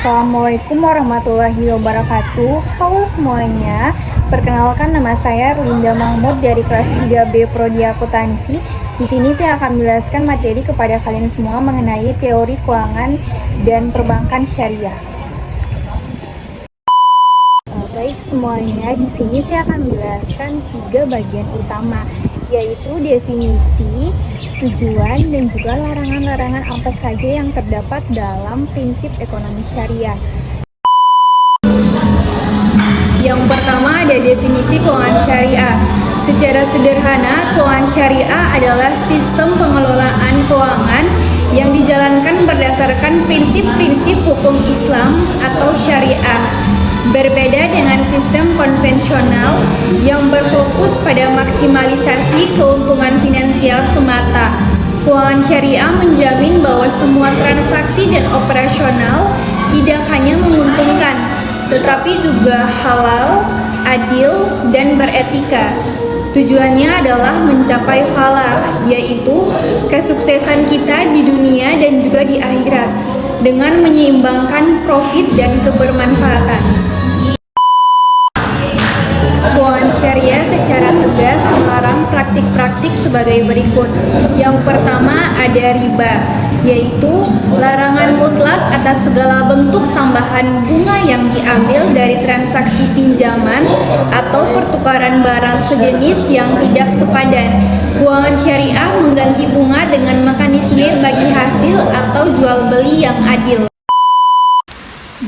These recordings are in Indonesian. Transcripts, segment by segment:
Assalamualaikum warahmatullahi wabarakatuh. Halo semuanya, perkenalkan nama saya Linda Mahmud dari kelas 3B Prodi Akuntansi. Di sini saya akan menjelaskan materi kepada kalian semua mengenai teori keuangan dan perbankan syariah. Baik semuanya, di sini saya akan menjelaskan 3 bagian utama, yaitu definisi, tujuan, dan juga larangan-larangan apa saja yang terdapat dalam prinsip ekonomi syariah. Yang pertama ada definisi keuangan syariah. Secara sederhana, keuangan syariah adalah sistem pengelolaan keuangan yang dijalankan berdasarkan prinsip-prinsip hukum Islam atau syariah. Berbeda dengan sistem konvensional yang berfokus pada maksimalisasi keuntungan finansial semata. Keuangan syariah menjamin bahwa semua transaksi dan operasional tidak hanya menguntungkan, tetapi juga halal, adil, dan beretika. Tujuannya adalah mencapai falah, yaitu kesuksesan kita di dunia dan juga di akhirat, dengan menyeimbangkan profit dan kebermanfaatan. Keuangan syariah secara tegas melarang praktik-praktik sebagai berikut. Yang pertama ada riba, yaitu larangan mutlak atas segala bentuk tambahan bunga yang diambil dari transaksi pinjaman atau pertukaran barang sejenis yang tidak sepadan. Keuangan syariah mengganti bunga dengan mekanisme bagi hasil atau jual beli yang adil.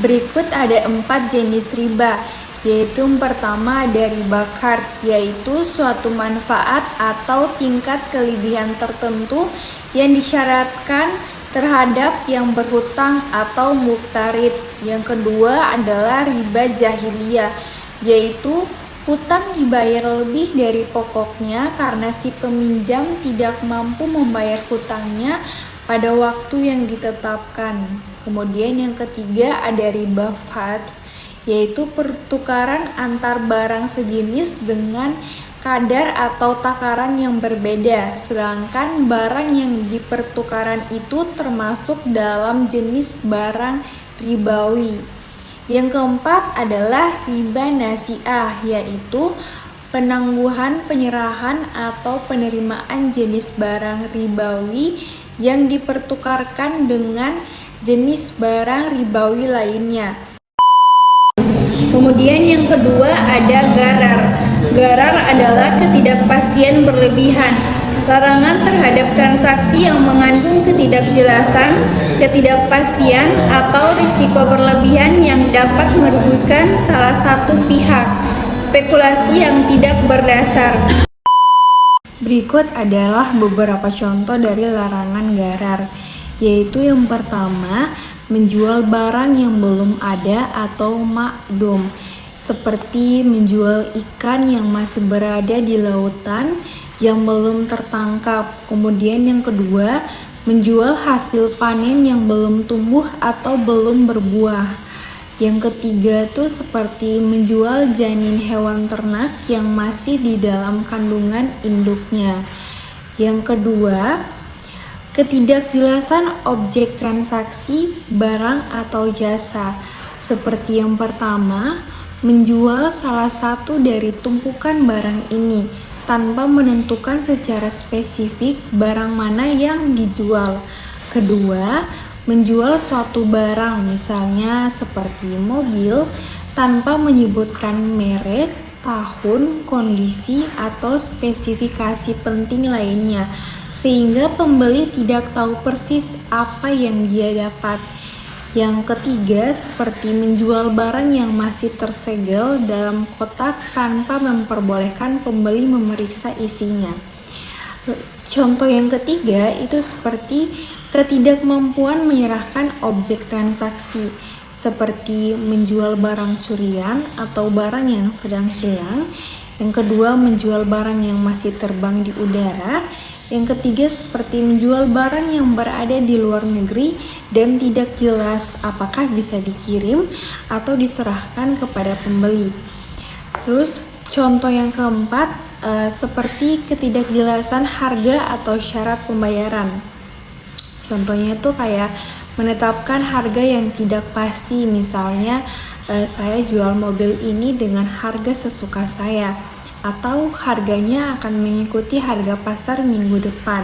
Berikut ada 4 jenis riba, yaitu yang pertama ada riba qard, yaitu suatu manfaat atau tingkat kelebihan tertentu yang disyaratkan terhadap yang berhutang atau muqtarid. Yang kedua adalah riba jahiliyah, yaitu hutang dibayar lebih dari pokoknya karena si peminjam tidak mampu membayar hutangnya pada waktu yang ditetapkan. Kemudian yang ketiga ada riba fad, yaitu pertukaran antar barang sejenis dengan kadar atau takaran yang berbeda, sedangkan barang yang dipertukaran itu termasuk dalam jenis barang ribawi. Yang keempat adalah riba nasi'ah, yaitu penangguhan penyerahan atau penerimaan jenis barang ribawi yang dipertukarkan dengan jenis barang ribawi lainnya. Kemudian yang kedua ada garar. Garar adalah ketidakpastian berlebihan. Larangan terhadap transaksi yang mengandung ketidakjelasan, ketidakpastian, atau risiko berlebihan yang dapat merugikan salah satu pihak. Spekulasi yang tidak berdasar. Berikut adalah beberapa contoh dari larangan garar, yaitu yang pertama, menjual barang yang belum ada atau ma'dum, seperti menjual ikan yang masih berada di lautan yang belum tertangkap. Kemudian yang kedua, menjual hasil panen yang belum tumbuh atau belum berbuah. Yang ketiga tuh seperti menjual janin hewan ternak yang masih di dalam kandungan induknya. Yang kedua, ketidakjelasan objek transaksi barang atau jasa, seperti yang pertama, menjual salah satu dari tumpukan barang ini tanpa menentukan secara spesifik barang mana yang dijual. Kedua, menjual suatu barang, misalnya seperti mobil, tanpa menyebutkan merek, tahun, kondisi, atau spesifikasi penting lainnya, sehingga pembeli tidak tahu persis apa yang dia dapat. Yang ketiga, seperti menjual barang yang masih tersegel dalam kotak tanpa memperbolehkan pembeli memeriksa isinya. Contoh yang ketiga itu seperti ketidakmampuan menyerahkan objek transaksi, seperti menjual barang curian atau barang yang sedang hilang. Yang kedua, menjual barang yang masih terbang di udara. Yang ketiga, seperti menjual barang yang berada di luar negeri dan tidak jelas apakah bisa dikirim atau diserahkan kepada pembeli. Terus contoh yang keempat, seperti ketidakjelasan harga atau syarat pembayaran. Contohnya itu kayak menetapkan harga yang tidak pasti, misalnya saya jual mobil ini dengan harga sesuka saya, atau harganya akan mengikuti harga pasar minggu depan.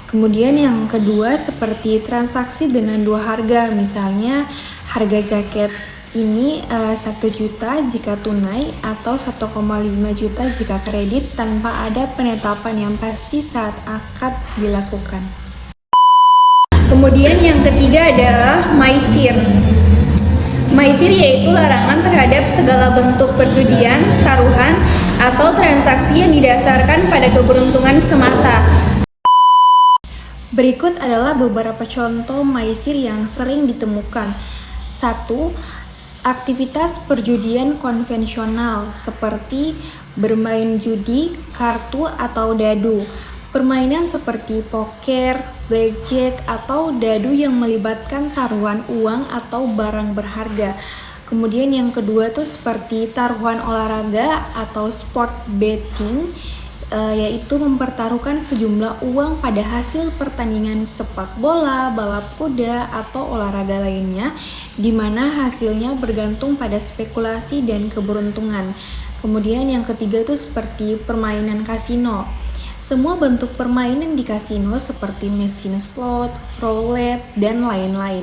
Kemudian yang kedua seperti transaksi dengan dua harga, misalnya harga jaket ini 1 juta jika tunai atau 1,5 juta jika kredit tanpa ada penetapan yang pasti saat akad dilakukan. Kemudian yang ketiga adalah maisir. Maisir yaitu larangan terhadap segala bentuk perjudian, taruhan, atau transaksi yang didasarkan pada keberuntungan semata. Berikut adalah beberapa contoh maisir yang sering ditemukan. 1. Aktivitas perjudian konvensional seperti bermain judi, kartu, atau dadu. Permainan seperti poker, blackjack, atau dadu yang melibatkan taruhan uang atau barang berharga. Kemudian yang kedua tuh seperti taruhan olahraga atau sport betting, yaitu mempertaruhkan sejumlah uang pada hasil pertandingan sepak bola, balap kuda, atau olahraga lainnya, di mana hasilnya bergantung pada spekulasi dan keberuntungan. Kemudian yang ketiga itu seperti permainan kasino. Semua bentuk permainan di kasino seperti mesin slot, roulette, dan lain-lain.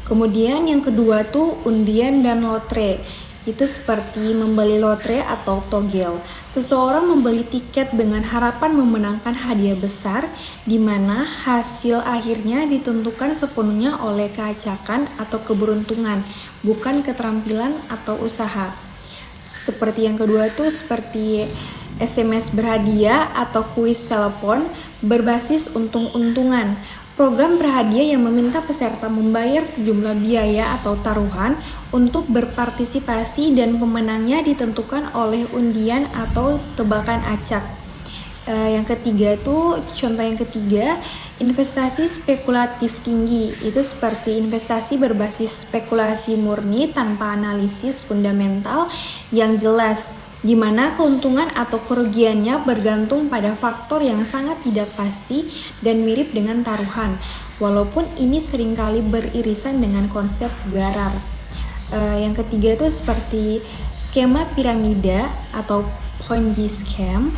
Kemudian yang kedua tuh undian dan lotre. Itu seperti membeli lotre atau togel. Seseorang membeli tiket dengan harapan memenangkan hadiah besar, di mana hasil akhirnya ditentukan sepenuhnya oleh keacakan atau keberuntungan, bukan keterampilan atau usaha. Seperti yang kedua tuh seperti SMS berhadiah atau kuis telepon berbasis untung-untungan. Program berhadiah yang meminta peserta membayar sejumlah biaya atau taruhan untuk berpartisipasi dan pemenangnya ditentukan oleh undian atau tebakan acak. Yang ketiga tuh contoh yang ketiga, investasi spekulatif tinggi. Itu seperti investasi berbasis spekulasi murni tanpa analisis fundamental yang jelas, di mana keuntungan atau kerugiannya bergantung pada faktor yang sangat tidak pasti dan mirip dengan taruhan, walaupun ini seringkali beririsan dengan konsep garar. Yang ketiga itu seperti skema piramida atau Ponzi scam.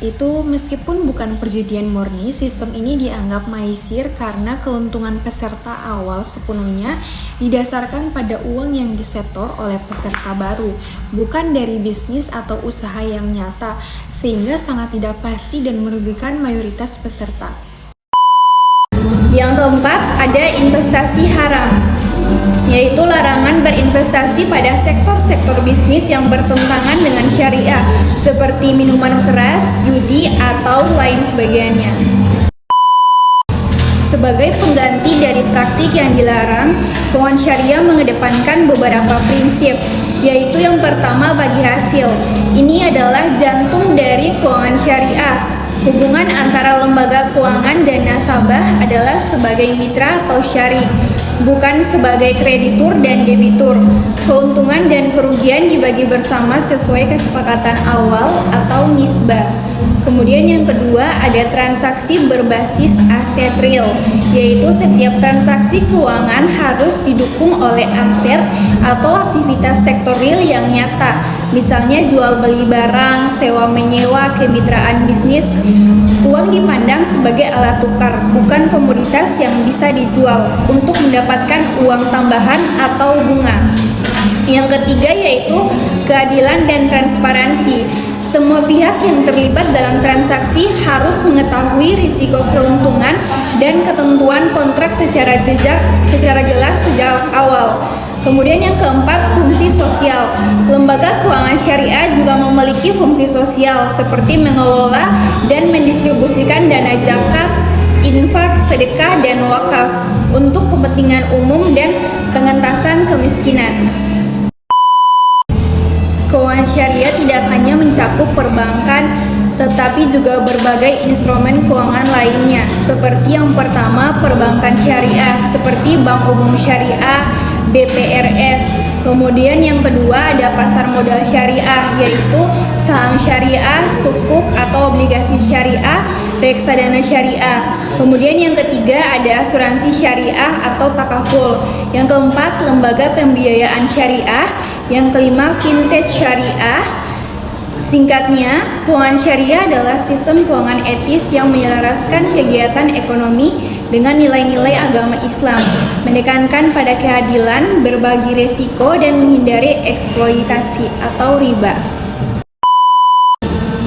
Itu meskipun bukan perjudian murni, sistem ini dianggap maisir karena keuntungan peserta awal sepenuhnya didasarkan pada uang yang disetor oleh peserta baru, bukan dari bisnis atau usaha yang nyata, sehingga sangat tidak pasti dan merugikan mayoritas peserta. Yang keempat, ada investasi haram, yaitu larangan berinvestasi pada sektor-sektor bisnis yang bertentangan dengan syariah, seperti minuman keras, judi, atau lain sebagainya. Sebagai pengganti dari praktik yang dilarang, keuangan syariah mengedepankan beberapa prinsip, yaitu yang pertama bagi hasil. Ini adalah jantung dari keuangan syariah. Hubungan antara lembaga keuangan dan nasabah adalah sebagai mitra atau syarik, bukan sebagai kreditur dan debitur. Keuntungan dan kerugian dibagi bersama sesuai kesepakatan awal atau nisbah. Kemudian yang kedua ada transaksi berbasis aset real, yaitu setiap transaksi keuangan harus didukung oleh aset atau aktivitas sektor real yang nyata. Misalnya jual beli barang, sewa menyewa, kemitraan bisnis. Uang dipandang sebagai alat tukar, bukan komoditas yang bisa dijual untuk mendapatkan uang tambahan atau bunga. Yang ketiga yaitu keadilan dan transparansi. Semua pihak yang terlibat dalam transaksi harus mengetahui risiko keuntungan dan ketentuan kontrak secara jelas sejak awal. Kemudian yang keempat, fungsi sosial. Lembaga keuangan syariah juga memiliki fungsi sosial seperti mengelola dan mendistribusikan dana zakat, infak, sedekah, dan wakaf untuk kepentingan umum dan pengentasan kemiskinan. Keuangan syariah tidak hanya mencakup perbankan, tetapi juga berbagai instrumen keuangan lainnya, seperti yang pertama perbankan syariah, seperti Bank Umum Syariah, BPRS. Kemudian yang kedua ada pasar modal syariah, yaitu saham syariah, sukuk atau obligasi syariah, reksadana syariah. Kemudian yang ketiga ada asuransi syariah atau takaful. Yang keempat, lembaga pembiayaan syariah. Yang kelima, fintech syariah. Singkatnya, keuangan syariah adalah sistem keuangan etis yang menyelaraskan kegiatan ekonomi dengan nilai-nilai agama Islam, menekankan pada keadilan, berbagi resiko, dan menghindari eksploitasi atau riba.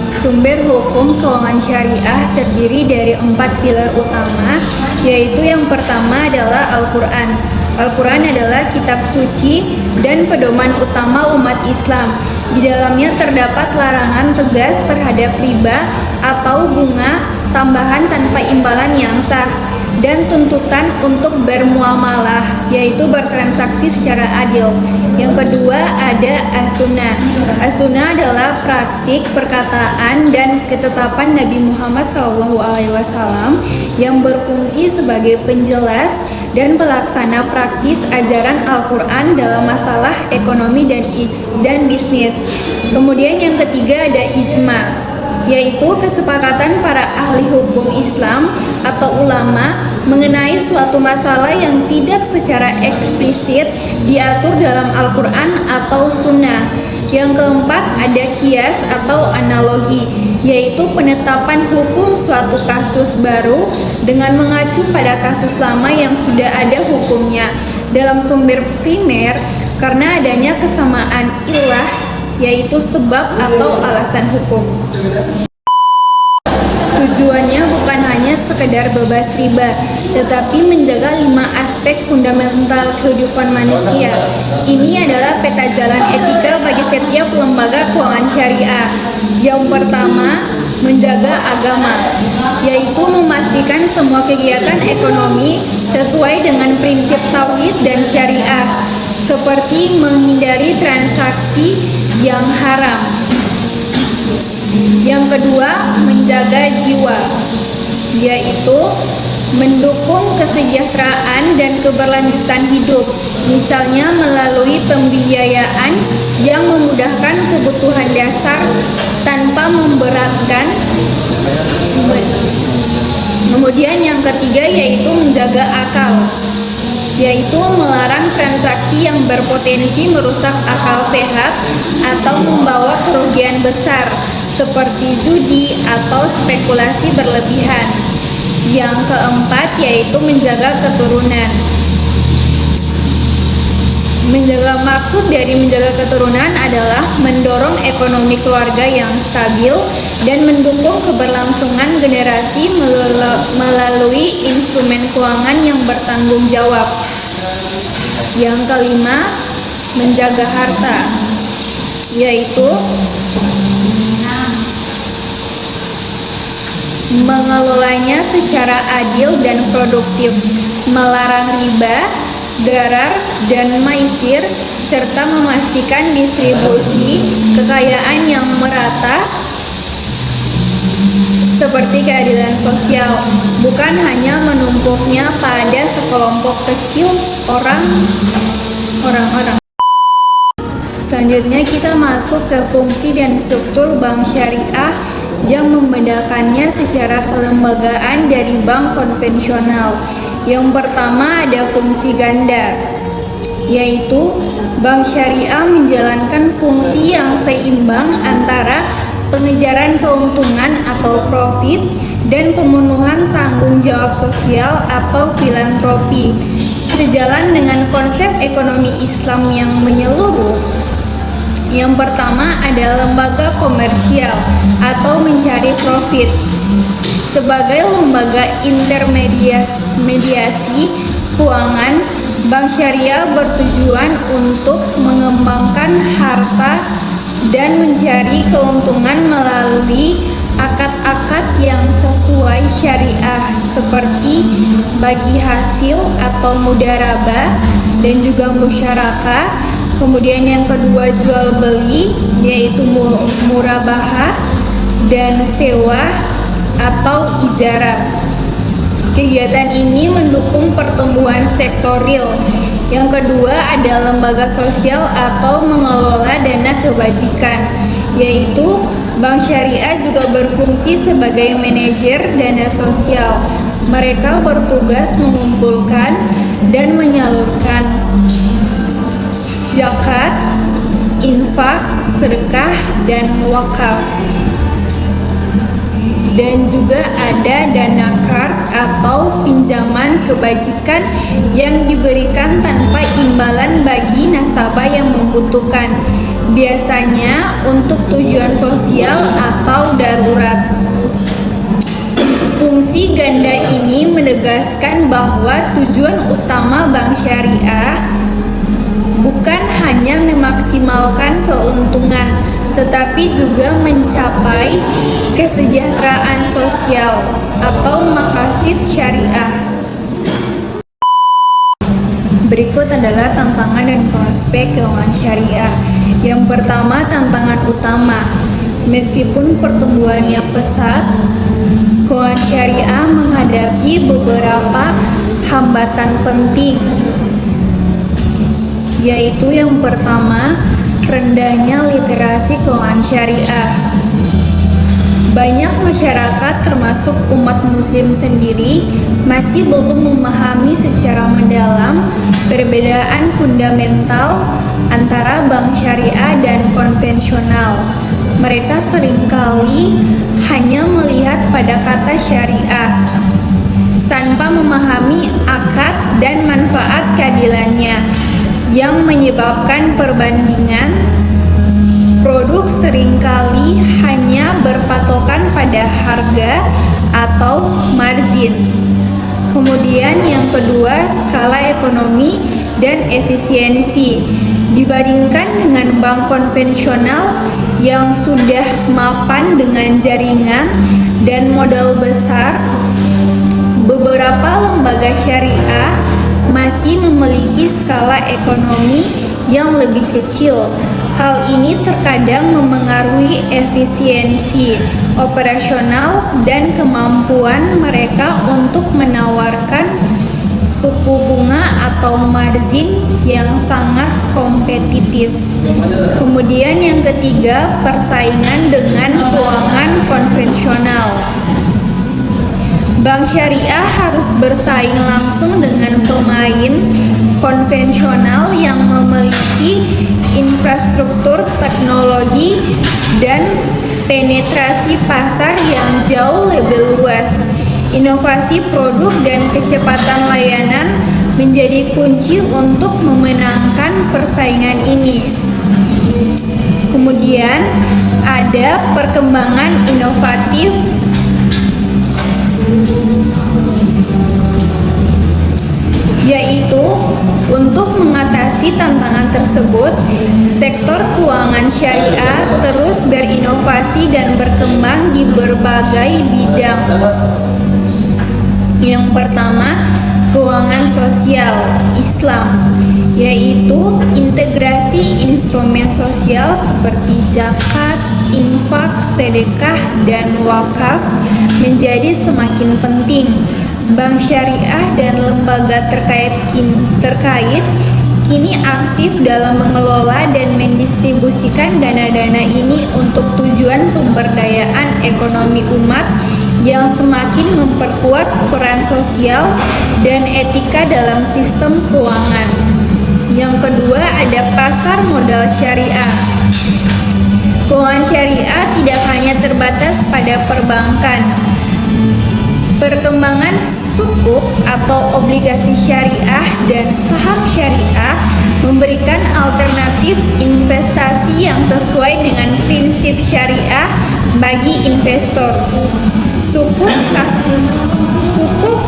Sumber hukum keuangan syariah terdiri dari 4 pilar utama, yaitu yang pertama adalah Al-Quran. Al-Quran adalah kitab suci dan pedoman utama umat Islam. Di dalamnya terdapat larangan tegas terhadap riba atau bunga tambahan tanpa imbalan yang sah, dan tuntutan untuk bermuamalah, yaitu bertransaksi secara adil. Yang kedua ada as-sunnah. As-sunnah adalah praktik, perkataan, dan ketetapan Nabi Muhammad SAW yang berfungsi sebagai penjelas dan pelaksana praktis ajaran Al-Quran dalam masalah ekonomi dan bisnis. Kemudian yang ketiga ada ijma, yaitu kesepakatan para ahli hukum Islam atau ulama mengenai suatu masalah yang tidak secara eksplisit diatur dalam Al-Quran atau Sunnah. Yang keempat ada kias atau analogi, yaitu penetapan hukum suatu kasus baru dengan mengacu pada kasus lama yang sudah ada hukumnya dalam sumber primer karena adanya kesamaan ilah, yaitu sebab atau alasan hukum. Tujuannya bukan hanya sekedar bebas riba, tetapi menjaga 5 aspek fundamental kehidupan manusia. Ini adalah peta jalan etika bagi setiap lembaga keuangan syariah. Yang pertama, menjaga agama, yaitu memastikan semua kegiatan ekonomi sesuai dengan prinsip tauhid dan syariah, seperti menghindari transaksi yang haram. Yang kedua, menjaga jiwa, yaitu mendukung kesejahteraan dan keberlanjutan hidup, misalnya melalui pembiayaan yang memudahkan kebutuhan dasar tanpa memberatkan. Kemudian yang ketiga yaitu menjaga akal, yaitu melarang transaksi yang berpotensi merusak akal sehat atau membawa kerugian besar seperti judi atau spekulasi berlebihan. Yang keempat yaitu menjaga keturunan. Maksud dari menjaga keturunan adalah mendorong ekonomi keluarga yang stabil dan mendukung keberlangsungan generasi melalui instrumen keuangan yang bertanggung jawab. Yang kelima, menjaga harta, yaitu mengelolanya secara adil dan produktif, melarang riba, darar, dan maisir, serta memastikan distribusi kekayaan yang merata seperti keadilan sosial, bukan hanya menumpuknya pada sekelompok kecil orang-orang. Selanjutnya kita masuk ke fungsi dan struktur bank syariah yang membedakannya secara kelembagaan dari bank konvensional. Yang pertama ada fungsi ganda, yaitu bank syariah menjalankan fungsi yang seimbang antara pengejaran keuntungan atau profit dan pemenuhan tanggung jawab sosial atau filantropi. Sejalan dengan konsep ekonomi Islam yang menyeluruh, yang pertama ada lembaga komersial atau mencari profit. Sebagai lembaga intermediasi keuangan, bank syariah bertujuan untuk mengembangkan harta dan mencari keuntungan melalui akad-akad yang sesuai syariah seperti bagi hasil atau mudharabah dan juga musyarakah. Kemudian yang kedua jual beli, yaitu murabahah dan sewa atau ijarah. Kegiatan ini mendukung pertumbuhan sektor real. Yang kedua ada lembaga sosial atau mengelola dana kebajikan, yaitu Bank syariah juga berfungsi sebagai manajer dana sosial. Mereka bertugas mengumpulkan dan menyalurkan zakat, infak, sedekah, dan wakaf. Dan juga ada dana kard atau pinjaman kebajikan yang diberikan tanpa imbalan bagi nasabah yang membutuhkan, biasanya untuk tujuan sosial atau darurat. Fungsi ganda ini menegaskan bahwa tujuan utama bank syariah bukan hanya memaksimalkan keuntungan, tetapi juga mencapai kesejahteraan sosial atau maqasid syariah. Berikut adalah tantangan dan prospek keuangan syariah. Yang pertama, tantangan utama. Meskipun pertumbuhannya pesat, keuangan syariah menghadapi beberapa hambatan penting, yaitu yang pertama, rendahnya literasi keuangan syariah. Banyak masyarakat termasuk umat muslim sendiri masih belum memahami secara mendalam perbedaan fundamental antara bank syariah dan konvensional. Mereka seringkali hanya melihat pada kata syariah tanpa memahami akad dan manfaat keadilannya, yang menyebabkan perbandingan produk seringkali hanya berpatokan pada harga atau margin. Kemudian yang kedua, skala ekonomi dan efisiensi. Dibandingkan dengan bank konvensional yang sudah mapan dengan jaringan dan modal besar, beberapa lembaga syariah masih memiliki skala ekonomi yang lebih kecil. Hal ini terkadang memengaruhi efisiensi operasional dan kemampuan mereka untuk menawarkan suku bunga atau margin yang sangat kompetitif. Kemudian yang ketiga, persaingan dengan keuangan konvensional. Bank syariah harus bersaing langsung dengan pemain konvensional yang memiliki infrastruktur teknologi dan penetrasi pasar yang jauh lebih luas. Inovasi produk dan kecepatan layanan menjadi kunci untuk memenangkan persaingan ini. Kemudian ada perkembangan inovatif yaitu untuk mengatasi tantangan tersebut, sektor keuangan syariah terus berinovasi dan berkembang di berbagai bidang. Yang pertama, keuangan sosial Islam, yaitu integrasi instrumen sosial seperti zakat, infak, sedekah, dan wakaf menjadi semakin penting. Bank syariah dan lembaga terkait kini aktif dalam mengelola dan mendistribusikan dana-dana ini untuk tujuan pemberdayaan ekonomi umat yang semakin memperkuat peran sosial dan etika dalam sistem keuangan. Yang kedua, ada pasar modal syariah. Keuangan syariah tidak hanya terbatas pada perbankan. Perkembangan sukuk atau obligasi syariah dan saham syariah memberikan alternatif investasi yang sesuai dengan prinsip syariah bagi investor. Sukuk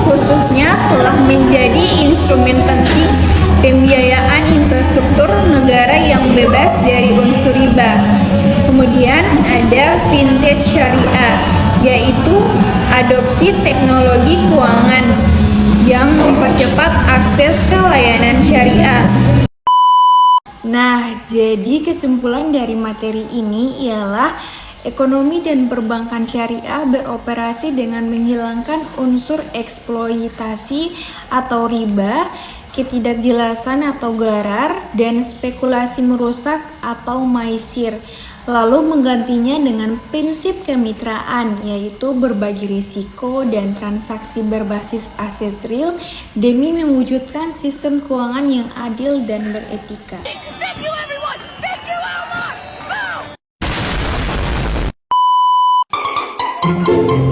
khususnya telah menjadi instrumen penting pembiayaan infrastruktur negara yang bebas dari unsur riba. Kemudian ada vintage syariah, yaitu adopsi teknologi keuangan yang mempercepat akses ke layanan syariah. Nah, jadi kesimpulan dari materi ini ialah ekonomi dan perbankan syariah beroperasi dengan menghilangkan unsur eksploitasi atau riba, ketidakjelasan atau gharar, dan spekulasi merusak atau maisir. lalu menggantinya dengan prinsip kemitraan, yaitu berbagi risiko dan transaksi berbasis aset real demi mewujudkan sistem keuangan yang adil dan beretika. Thank you everyone! Thank you Elmar! Boom!